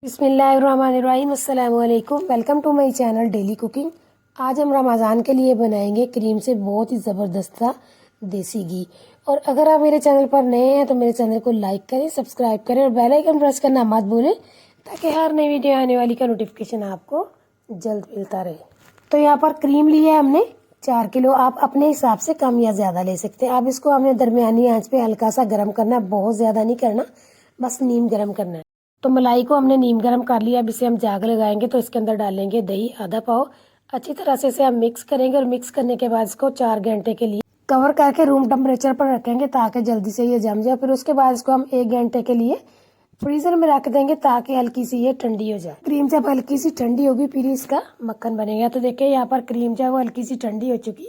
बिस्मिल्लाहिर्रहमानिर्रहीम, अस्सलाम वालेकुम। Welcome to my channel daily cooking. आज हम रमज़ान के लिए बनाएंगे क्रीम से बहुत ही ज़बरदस्त सा देसी घी। और अगर आप मेरे चैनल पर नए हैं तो मेरे चैनल को लाइक करें, सब्सक्राइब करें और बेल आइकन प्रेस करना मत भूलें, ताकि हर नई वीडियो आने वाली का नोटिफिकेशन आपको जल्द मिलता रहे। तो यहाँ पर क्रीम ली है हमने 4 किलो। आप अपने हिसाब से कम या ज़्यादा ले सकते हैं। अब इसको हमने दरमियानी आंच पे हल्का सा गर्म करना है, बहुत ज़्यादा नहीं करना, बस नीम गर्म करना है। तो मलाई को हमने नीम गर्म कर लिया। अब इसे हम जाग लगाएंगे तो इसके अंदर डालेंगे दही आधा पाव। अच्छी तरह से इसे हम मिक्स करेंगे और मिक्स करने के बाद इसको 4 घंटे के लिए कवर करके रूम टेम्परेचर पर रखेंगे, ताकि जल्दी से ये जम जाए। फिर उसके बाद इसको हम 1 घंटे के लिए फ्रीजर में रख देंगे, ताकि हल्की सी ये ठंडी हो जाए। क्रीम जब हल्की सी ठंडी होगी फिर इसका मक्खन बनेगा। तो देखिए यहाँ पर क्रीम जो है वो हल्की सी ठंडी हो चुकी।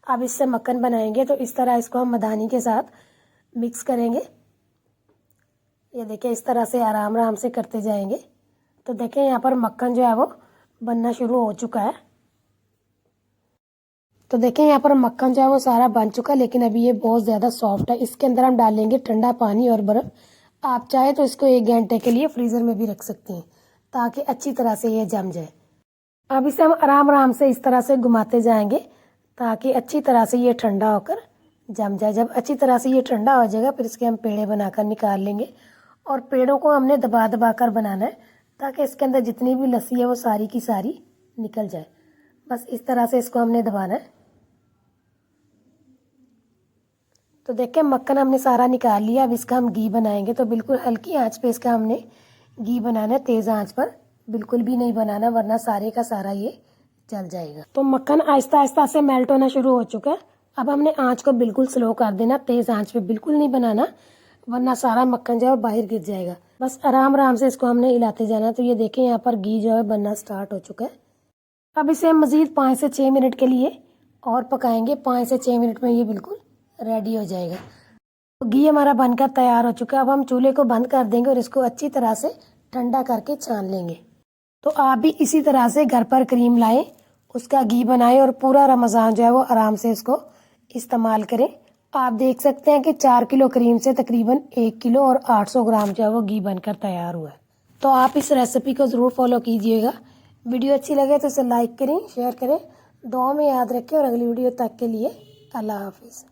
अब इससे मक्खन बनाएंगे। तो इस तरह इसको हम मदानी के साथ मिक्स करेंगे। ये देखिए इस तरह से आराम आराम से करते जाएंगे। तो देखिए यहाँ पर मक्खन जो है वो बनना शुरू हो चुका है। तो देखिए यहाँ पर मक्खन जो है वो सारा बन चुका है, लेकिन अभी ये बहुत ज़्यादा सॉफ्ट है। इसके अंदर हम डालेंगे ठंडा पानी और बर्फ़। आप चाहे तो इसको 1 घंटे के लिए फ्रीज़र में भी रख सकते हैं, ताकि अच्छी तरह से ये जम जाए। अब इसे हम आराम आराम से इस तरह से घुमाते जाएंगे, ताकि अच्छी तरह से ये ठंडा होकर जम जाए। जब अच्छी तरह से ये ठंडा हो जाएगा फिर इसके हम पेड़े बनाकर निकाल लेंगे। और पेड़ों को हमने दबा दबा कर बनाना है, ताकि इसके अंदर जितनी भी लस्सी है वो सारी की सारी निकल जाए। बस इस तरह से इसको हमने दबाना है। तो देखिए मक्खन हमने सारा निकाल लिया। अब इसका हम घी बनाएंगे। तो बिल्कुल हल्की आंच पे इसका हमने घी बनाना है, तेज़ आंच पर बिल्कुल भी नहीं बनाना, वरना सारे का सारा ये जल जाएगा। तो मक्खन आहिस्ता आहिस्ता से मेल्ट होना शुरू हो चुका है। अब हमने आंच को बिल्कुल स्लो कर देना, तेज़ आंच पे बिल्कुल नहीं बनाना, वरना सारा मक्खन जो है बाहर गिर जाएगा। बस आराम आराम से इसको हमने हिलाते जाना है। तो ये देखें यहाँ पर घी जो है बनना स्टार्ट हो चुका है। अब इसे हम मज़ीद 5 से 6 मिनट के लिए और पकाएंगे। 5 से 6 मिनट में ये बिल्कुल रेडी हो जाएगा। तो घी हमारा बनकर तैयार हो चुका है। अब हम चूल्हे को बंद कर देंगे और इसको अच्छी तरह से ठंडा करके छान लेंगे। तो आप भी इसी तरह से घर पर क्रीम लाएं, उसका घी बनाएं और पूरा रमज़ान जो है वो आराम से इसको इस्तेमाल करें। आप देख सकते हैं कि 4 किलो क्रीम से तकरीबन 1 किलो और 800 ग्राम जो है वो घी बनकर तैयार हुआ है। तो आप इस रेसिपी को ज़रूर फॉलो कीजिएगा। वीडियो अच्छी लगे तो इसे लाइक करें, शेयर करें, दुआ में याद रखें। और अगली वीडियो तक के लिए अल्लाह हाफिज़।